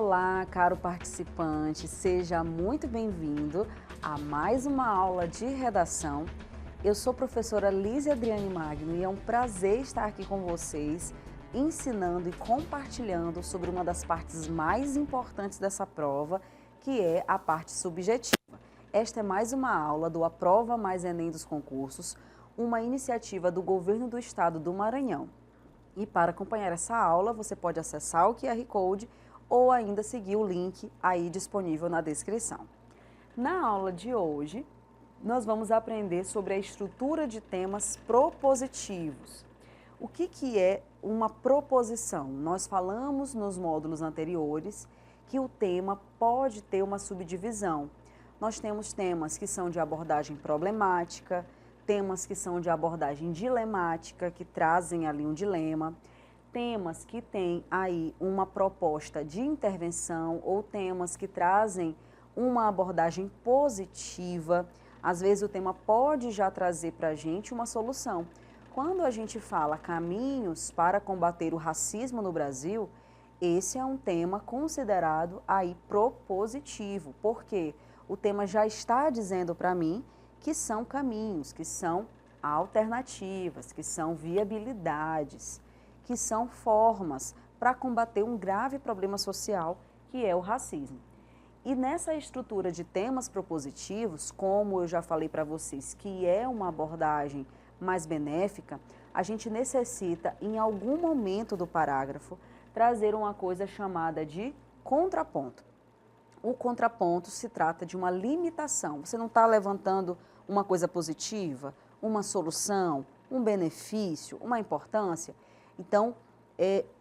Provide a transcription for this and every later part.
Olá, caro participante, seja muito bem-vindo a mais uma aula de redação. Eu sou a professora Lízia Adriane Magno e é um prazer estar aqui com vocês, ensinando e compartilhando sobre uma das partes mais importantes dessa prova, que é a parte subjetiva. Esta é mais uma aula do Aprova Mais Enem dos Concursos, uma iniciativa do Governo do Estado do Maranhão. E para acompanhar essa aula, você pode acessar o QR Code ou ainda seguir o link aí disponível na descrição. Na aula de hoje, nós vamos aprender sobre a estrutura de temas propositivos. O que é uma proposição? Nós falamos nos módulos anteriores que o tema pode ter uma subdivisão. Nós temos temas que são de abordagem problemática, temas que são de abordagem dilemática, que trazem ali um dilema, temas que têm aí uma proposta de intervenção ou temas que trazem uma abordagem positiva. Às vezes o tema pode já trazer para a gente uma solução. Quando a gente fala caminhos para combater o racismo no Brasil, esse é um tema considerado aí propositivo, porque o tema já está dizendo para mim que são caminhos, que são alternativas, que são viabilidades, que são formas para combater um grave problema social que é o racismo. E nessa estrutura de temas propositivos, como eu já falei para vocês, que é uma abordagem mais benéfica, a gente necessita, em algum momento do parágrafo, trazer uma coisa chamada de contraponto. O contraponto se trata de uma limitação. Você não está levantando uma coisa positiva, uma solução, um benefício, uma importância. Então,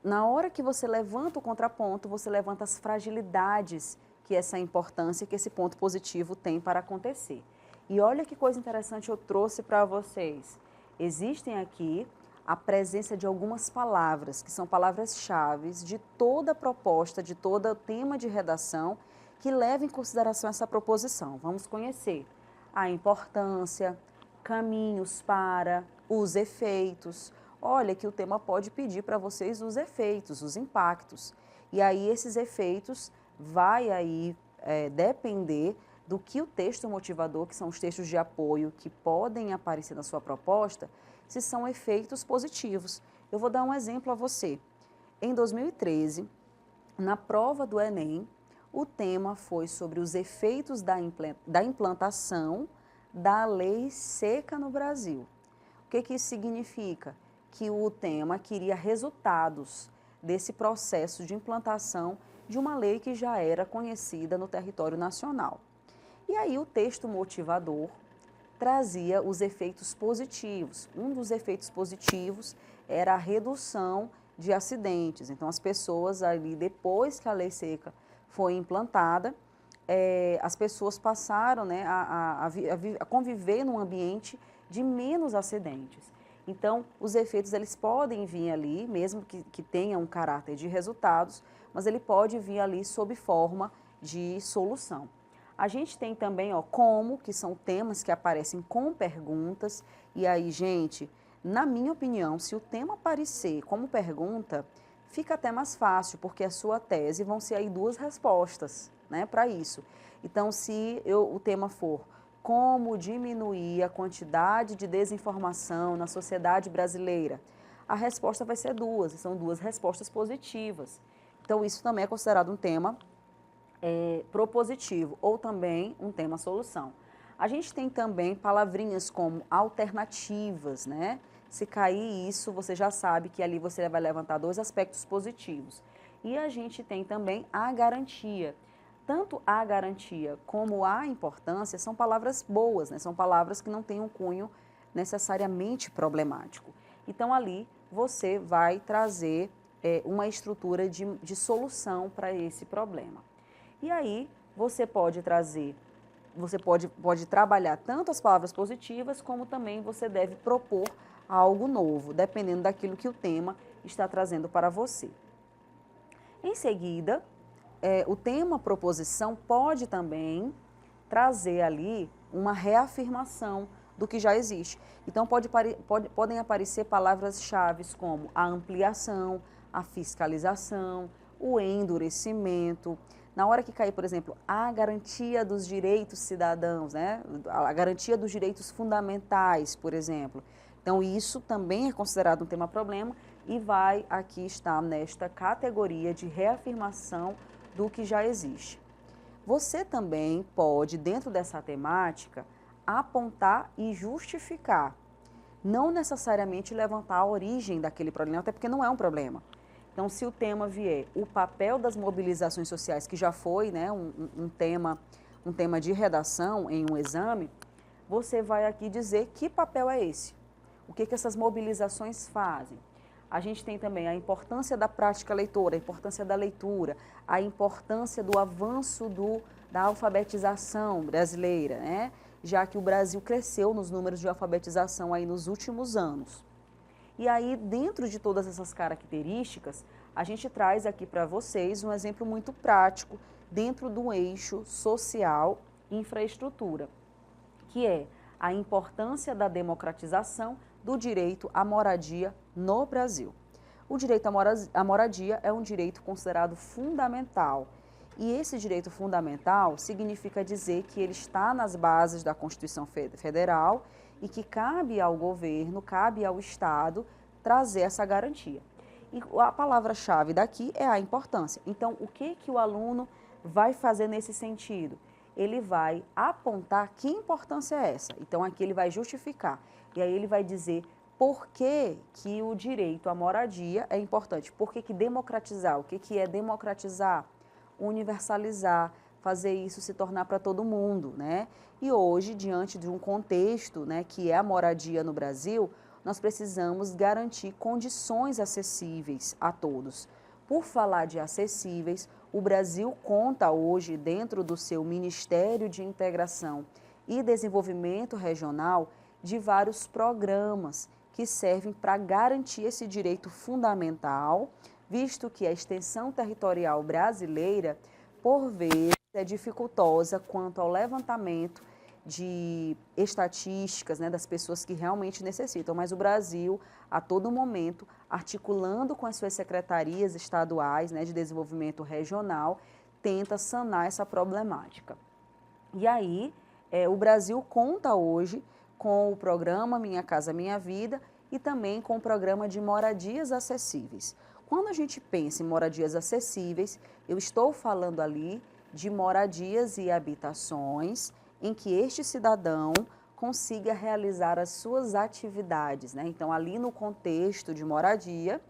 na hora que você levanta o contraponto, você levanta as fragilidades que essa importância, que esse ponto positivo tem para acontecer. E olha que coisa interessante eu trouxe para vocês. Existem aqui a presença de algumas palavras, que são palavras-chave de toda proposta, de todo tema de redação, que leva em consideração essa proposição. Vamos conhecer a importância, caminhos para, os efeitos. Olha que o tema pode pedir para vocês os efeitos, os impactos. E aí esses efeitos vai aí depender do que o texto motivador, que são os textos de apoio que podem aparecer na sua proposta, se são efeitos positivos. Eu vou dar um exemplo a você. Em 2013, na prova do Enem, o tema foi sobre os efeitos da implantação da lei seca no Brasil. O que isso significa? Que o tema queria resultados desse processo de implantação de uma lei que já era conhecida no território nacional. E aí o texto motivador trazia os efeitos positivos. Um dos efeitos positivos era a redução de acidentes. Então as pessoas ali, depois que a lei seca foi implantada, as pessoas passaram, né, a conviver num ambiente de menos acidentes. Então, os efeitos eles podem vir ali, mesmo que tenha um caráter de resultados, mas ele pode vir ali sob forma de solução. A gente tem também, como, que são temas que aparecem com perguntas, e aí, gente, na minha opinião, se o tema aparecer como pergunta, fica até mais fácil, porque a sua tese vão ser aí duas respostas, né, para isso. Então, se o tema for como diminuir a quantidade de desinformação na sociedade brasileira, a resposta vai ser duas, são duas respostas positivas. Então, isso também é considerado um tema propositivo ou também um tema solução. A gente tem também palavrinhas como alternativas, né? Se cair isso, você já sabe que ali você vai levantar dois aspectos positivos. E a gente tem também a garantia. Tanto a garantia como a importância são palavras boas, né? São palavras que não têm um cunho necessariamente problemático. Então, ali você vai trazer uma estrutura de solução para esse problema. E aí você pode trazer, você pode trabalhar tanto as palavras positivas, como também você deve propor algo novo, dependendo daquilo que o tema está trazendo para você. Em seguida, o tema proposição pode também trazer ali uma reafirmação do que já existe. Então, podem aparecer palavras-chave como a ampliação, a fiscalização, o endurecimento. Na hora que cair, por exemplo, a garantia dos direitos cidadãos, né? A garantia dos direitos fundamentais, por exemplo. Então, isso também é considerado um tema-problema e vai aqui estar nesta categoria de reafirmação do que já existe. Você também pode, dentro dessa temática, apontar e justificar. Não necessariamente levantar a origem daquele problema, até porque não é um problema. Então, se o tema vier o papel das mobilizações sociais, que já foi, né, um tema de redação em um exame, você vai aqui dizer que papel é esse, o que essas mobilizações fazem. A gente tem também a importância da prática leitora, a importância da leitura, a importância do avanço da alfabetização brasileira, né? Já que o Brasil cresceu nos números de alfabetização aí nos últimos anos. E aí, dentro de todas essas características, a gente traz aqui para vocês um exemplo muito prático dentro do eixo social e infraestrutura, que é a importância da democratização do direito à moradia no Brasil. O direito à moradia é um direito considerado fundamental. E esse direito fundamental significa dizer que ele está nas bases da Constituição Federal e que cabe ao governo, cabe ao Estado trazer essa garantia. E a palavra-chave daqui é a importância. Então, o que o aluno vai fazer nesse sentido? Ele vai apontar que importância é essa. Então, aqui ele vai justificar. E aí ele vai dizer por que o direito à moradia é importante. Por que democratizar? O que é democratizar? Universalizar, fazer isso se tornar para todo mundo, né? E hoje, diante de um contexto, né, que é a moradia no Brasil, nós precisamos garantir condições acessíveis a todos. Por falar de acessíveis, o Brasil conta hoje, dentro do seu Ministério de Integração e Desenvolvimento Regional, de vários programas que servem para garantir esse direito fundamental, visto que a extensão territorial brasileira, por vezes, é dificultosa quanto ao levantamento de estatísticas, né, das pessoas que realmente necessitam. Mas o Brasil, a todo momento, articulando com as suas secretarias estaduais, né, de desenvolvimento regional, tenta sanar essa problemática. E aí, o Brasil conta hoje com o programa Minha Casa Minha Vida e também com o programa de moradias acessíveis. Quando a gente pensa em moradias acessíveis, eu estou falando ali de moradias e habitações em que este cidadão consiga realizar as suas atividades, né? Então, ali no contexto de moradia,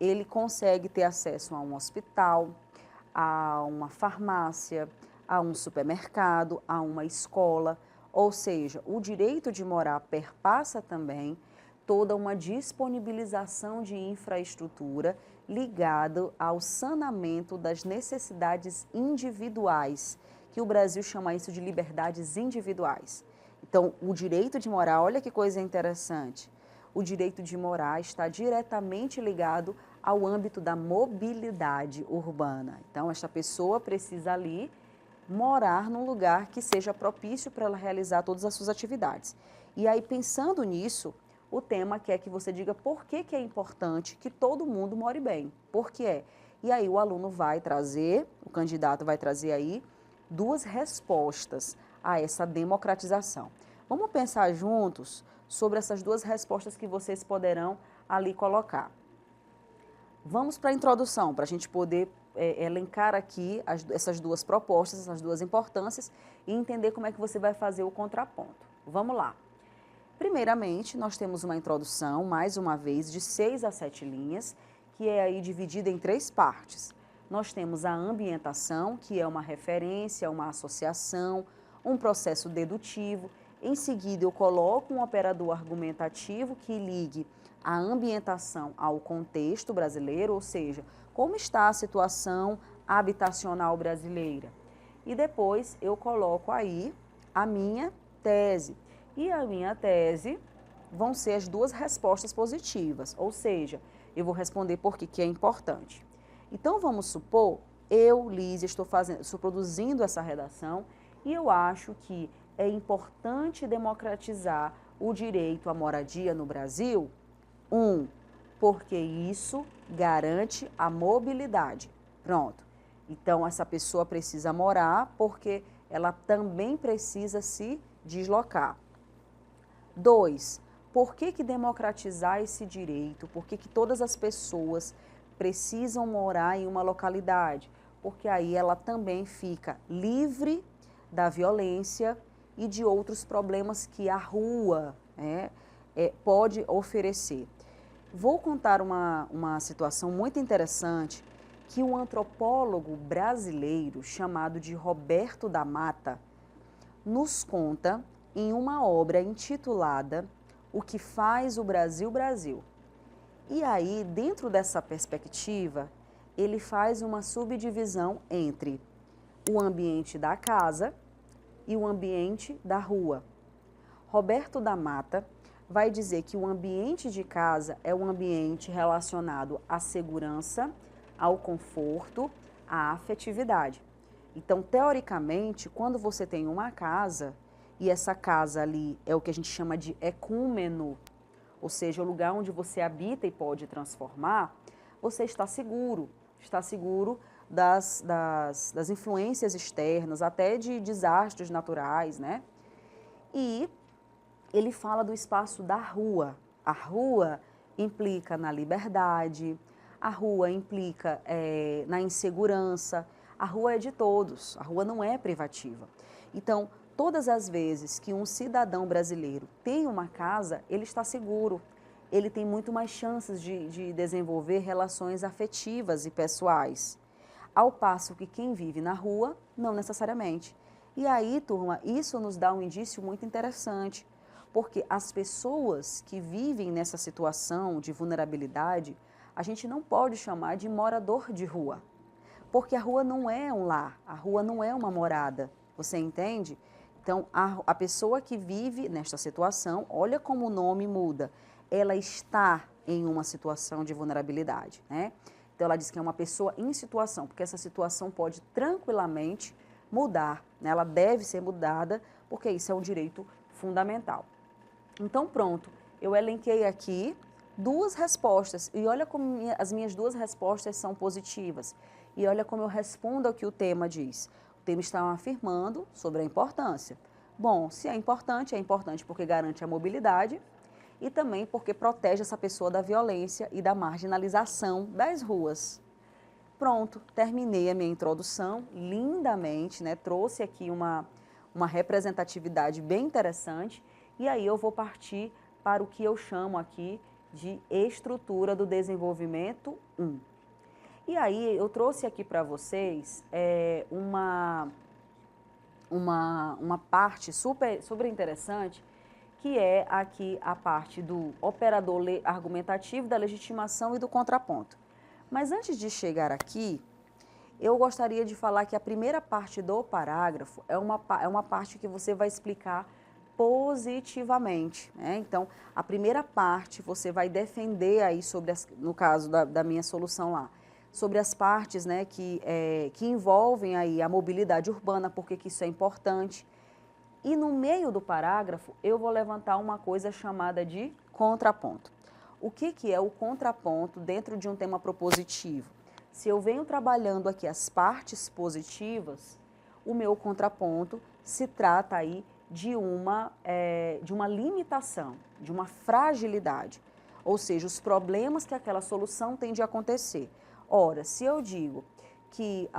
ele consegue ter acesso a um hospital, a uma farmácia, a um supermercado, a uma escola, ou seja, o direito de morar perpassa também toda uma disponibilização de infraestrutura ligado ao saneamento das necessidades individuais, que o Brasil chama isso de liberdades individuais. Então, o direito de morar, olha que coisa interessante, o direito de morar está diretamente ligado ao âmbito da mobilidade urbana. Então, esta pessoa precisa ali morar num lugar que seja propício para ela realizar todas as suas atividades. E aí, pensando nisso, o tema quer que você diga por que é importante que todo mundo more bem. Por que é? E aí o aluno vai trazer, o candidato vai trazer aí duas respostas a essa democratização. Vamos pensar juntos sobre essas duas respostas que vocês poderão ali colocar. Vamos para a introdução, para a gente poder elencar aqui essas duas propostas, essas duas importâncias e entender como é que você vai fazer o contraponto. Vamos lá. Primeiramente, nós temos uma introdução, mais uma vez, de 6 a 7 linhas, que é aí dividida em 3 partes. Nós temos a ambientação, que é uma referência, uma associação, um processo dedutivo. Em seguida, eu coloco um operador argumentativo que ligue a ambientação ao contexto brasileiro, ou seja, como está a situação habitacional brasileira. E depois eu coloco aí a minha tese. E a minha tese vão ser as duas respostas positivas, ou seja, eu vou responder por que é importante. Então, vamos supor, eu, Lízia, estou produzindo essa redação e eu acho que é importante democratizar o direito à moradia no Brasil. Porque isso garante a mobilidade. Pronto. Então, essa pessoa precisa morar porque ela também precisa se deslocar. 2, por que democratizar esse direito? Por que todas as pessoas precisam morar em uma localidade? Porque aí ela também fica livre da violência e de outros problemas que a rua, né, pode oferecer. Vou contar uma situação muito interessante que um antropólogo brasileiro chamado de Roberto da Mata nos conta em uma obra intitulada O que faz o Brasil Brasil. E aí, dentro dessa perspectiva, ele faz uma subdivisão entre o ambiente da casa e o ambiente da rua. Roberto da Mata vai dizer que o ambiente de casa é um ambiente relacionado à segurança, ao conforto, à afetividade. Então, teoricamente, quando você tem uma casa, e essa casa ali é o que a gente chama de ecúmeno, ou seja, o lugar onde você habita e pode transformar, você está seguro das influências externas, até de desastres naturais, né? E ele fala do espaço da rua. A rua implica na liberdade, a rua implica na insegurança, a rua é de todos, a rua não é privativa. Então, todas as vezes que um cidadão brasileiro tem uma casa, ele está seguro, ele tem muito mais chances de desenvolver relações afetivas e pessoais. Ao passo que quem vive na rua, não necessariamente. E aí, turma, isso nos dá um indício muito interessante, porque as pessoas que vivem nessa situação de vulnerabilidade, a gente não pode chamar de morador de rua, porque a rua não é um lar, a rua não é uma morada, você entende? Então, a pessoa que vive nesta situação, olha como o nome muda, ela está em uma situação de vulnerabilidade, né? Então, ela diz que é uma pessoa em situação, porque essa situação pode tranquilamente mudar, né? Ela deve ser mudada, porque isso é um direito fundamental. Então, pronto, eu elenquei aqui 2 respostas, e olha como as minhas 2 respostas são positivas. E olha como eu respondo ao que o tema diz. O tema está afirmando sobre a importância. Bom, se é importante porque garante a mobilidade e também porque protege essa pessoa da violência e da marginalização das ruas. Pronto, terminei a minha introdução lindamente, né? Trouxe aqui uma representatividade bem interessante e aí eu vou partir para o que eu chamo aqui de estrutura do desenvolvimento 1. E aí eu trouxe aqui para vocês uma parte super interessante, que é aqui a parte do operador argumentativo, da legitimação e do contraponto. Mas antes de chegar aqui, eu gostaria de falar que a primeira parte do parágrafo é uma parte que você vai explicar positivamente, né? Então, a primeira parte você vai defender aí sobre, no caso da minha solução lá, sobre as partes, né, que envolvem aí a mobilidade urbana, porque que isso é importante. E no meio do parágrafo, eu vou levantar uma coisa chamada de contraponto. O que é o contraponto dentro de um tema propositivo? Se eu venho trabalhando aqui as partes positivas, o meu contraponto se trata aí de uma limitação, de uma fragilidade, ou seja, os problemas que aquela solução tem de acontecer. Ora, se eu digo que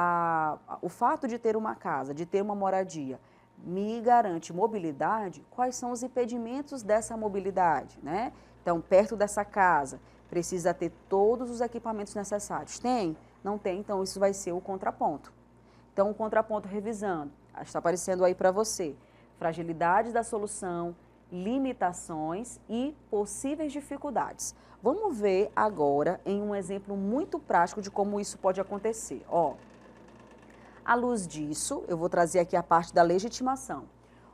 o fato de ter uma casa, de ter uma moradia, me garante mobilidade, quais são os impedimentos dessa mobilidade, né? Então, perto dessa casa, precisa ter todos os equipamentos necessários. Tem? Não tem, então isso vai ser o contraponto. Então, o contraponto revisando, está aparecendo aí para você, fragilidades da solução, limitações e possíveis dificuldades. Vamos ver agora em um exemplo muito prático de como isso pode acontecer. Ó, à luz disso, eu vou trazer aqui a parte da legitimação.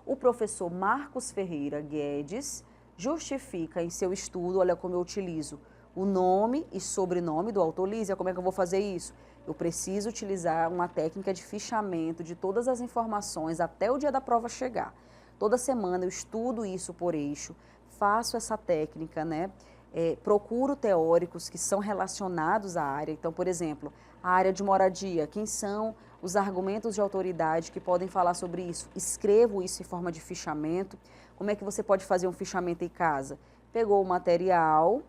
O professor Marcos Ferreira Guedes justifica em seu estudo, olha como eu utilizo o nome e sobrenome do autor. Lísia, como é que eu vou fazer isso? Eu preciso utilizar uma técnica de fichamento de todas as informações até o dia da prova chegar. Toda semana eu estudo isso por eixo, faço essa técnica, né? procuro teóricos que são relacionados à área. Então, por exemplo, a área de moradia, quem são os argumentos de autoridade que podem falar sobre isso? Escrevo isso em forma de fichamento. Como é que você pode fazer um fichamento em casa? Pegou o material,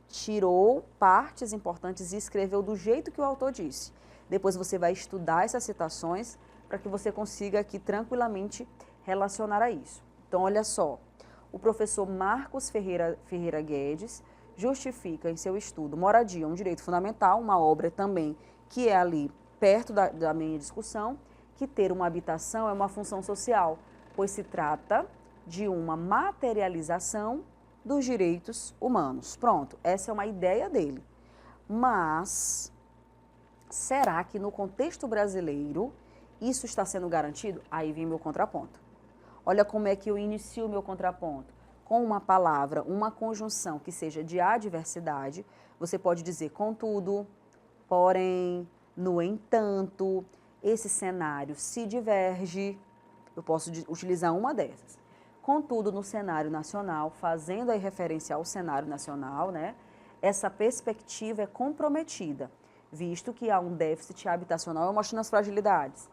tirou partes importantes e escreveu do jeito que o autor disse. Depois você vai estudar essas citações para que você consiga aqui tranquilamente relacionar a isso. Então, olha só, o professor Marcos Ferreira Guedes justifica em seu estudo Moradia, um direito fundamental, uma obra também que é ali perto da minha discussão, que ter uma habitação é uma função social, pois se trata de uma materialização dos direitos humanos. Pronto, essa é uma ideia dele. Mas, será que no contexto brasileiro isso está sendo garantido? Aí vem meu contraponto. Olha como é que eu inicio o meu contraponto. Com uma palavra, uma conjunção que seja de adversidade, você pode dizer contudo, porém, no entanto, esse cenário se diverge. Eu posso utilizar uma dessas. Contudo, no cenário nacional, fazendo aí referência ao cenário nacional, né, essa perspectiva é comprometida, visto que há um déficit habitacional, eu mostro nas fragilidades,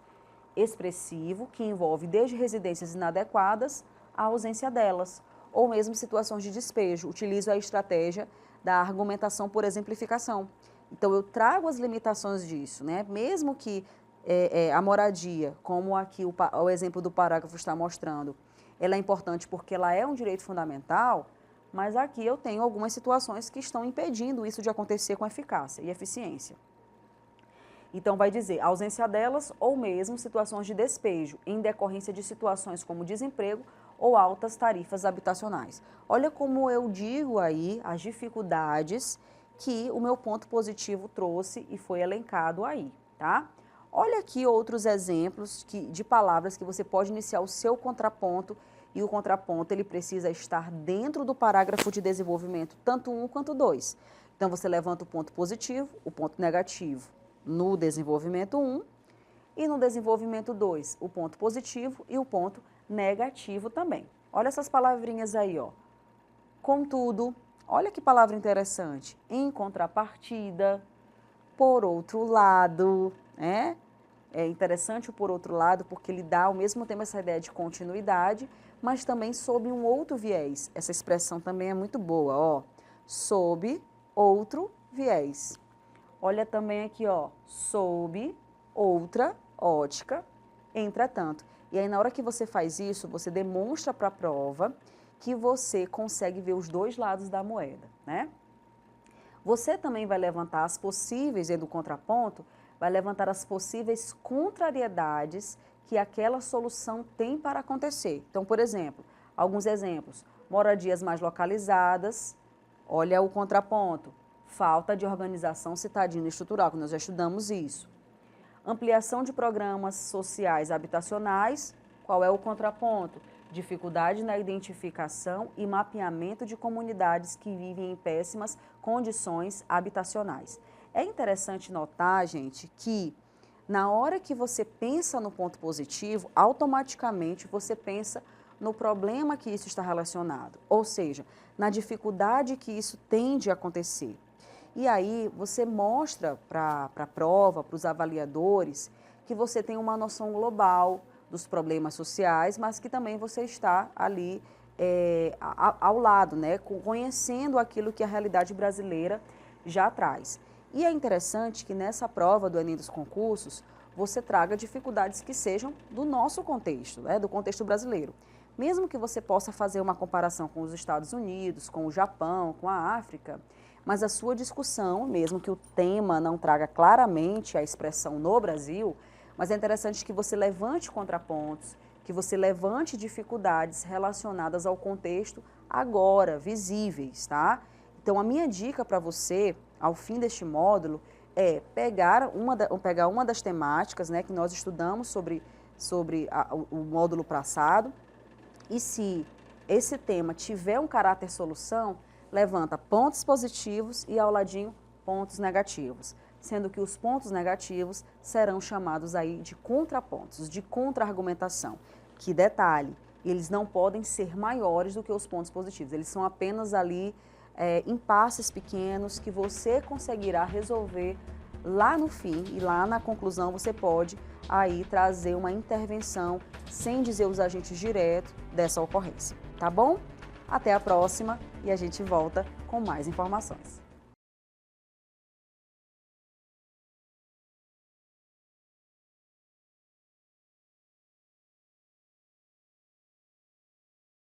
expressivo, que envolve desde residências inadequadas à ausência delas, ou mesmo situações de despejo. Utilizo a estratégia da argumentação por exemplificação. Então, eu trago as limitações disso, né? Mesmo que a moradia, como aqui o exemplo do parágrafo está mostrando, ela é importante porque ela é um direito fundamental, mas aqui eu tenho algumas situações que estão impedindo isso de acontecer com eficácia e eficiência. Então, vai dizer ausência delas ou mesmo situações de despejo, em decorrência de situações como desemprego ou altas tarifas habitacionais. Olha como eu digo aí as dificuldades que o meu ponto positivo trouxe e foi elencado aí, tá? Olha aqui outros exemplos de palavras que você pode iniciar o seu contraponto, e o contraponto ele precisa estar dentro do parágrafo de desenvolvimento, tanto um quanto dois. Então, você levanta o ponto positivo, o ponto negativo no desenvolvimento 1 e no desenvolvimento 2, o ponto positivo e o ponto negativo também. Olha essas palavrinhas aí, ó. Contudo, olha que palavra interessante. Em contrapartida, por outro lado, né? É interessante o por outro lado porque ele dá ao mesmo tempo essa ideia de continuidade, mas também sob um outro viés. Essa expressão também é muito boa, ó. Sob outro viés. Olha também aqui, ó, sob outra ótica, entretanto. E aí, na hora que você faz isso, você demonstra para a prova que você consegue ver os dois lados da moeda, né? Você também vai levantar as possíveis, do contraponto, vai levantar as possíveis contrariedades que aquela solução tem para acontecer. Então, por exemplo, alguns exemplos. Moradias mais localizadas, olha o contraponto. Falta de organização citadina estrutural, que nós já estudamos isso. Ampliação de programas sociais habitacionais, qual é o contraponto? Dificuldade na identificação e mapeamento de comunidades que vivem em péssimas condições habitacionais. É interessante notar, gente, que na hora que você pensa no ponto positivo, automaticamente você pensa no problema que isso está relacionado, ou seja, na dificuldade que isso tende a acontecer. E aí você mostra para a prova, para os avaliadores, que você tem uma noção global dos problemas sociais, mas que também você está ali ao lado, né, conhecendo aquilo que a realidade brasileira já traz. E é interessante que nessa prova do Enem dos concursos, você traga dificuldades que sejam do nosso contexto, né, do contexto brasileiro. Mesmo que você possa fazer uma comparação com os Estados Unidos, com o Japão, com a África, mas a sua discussão, mesmo que o tema não traga claramente a expressão no Brasil, mas é interessante que você levante contrapontos, que você levante dificuldades relacionadas ao contexto agora, visíveis, tá? Então, a minha dica para você, ao fim deste módulo, é pegar uma das temáticas, né, que nós estudamos sobre o módulo passado, e se esse tema tiver um caráter solução, levanta pontos positivos e ao ladinho pontos negativos, sendo que os pontos negativos serão chamados aí de contrapontos, de contra-argumentação. Que detalhe, eles não podem ser maiores do que os pontos positivos, eles são apenas ali impasses pequenos que você conseguirá resolver lá no fim, e lá na conclusão você pode aí trazer uma intervenção sem dizer os agentes diretos dessa ocorrência, tá bom? Até a próxima e a gente volta com mais informações.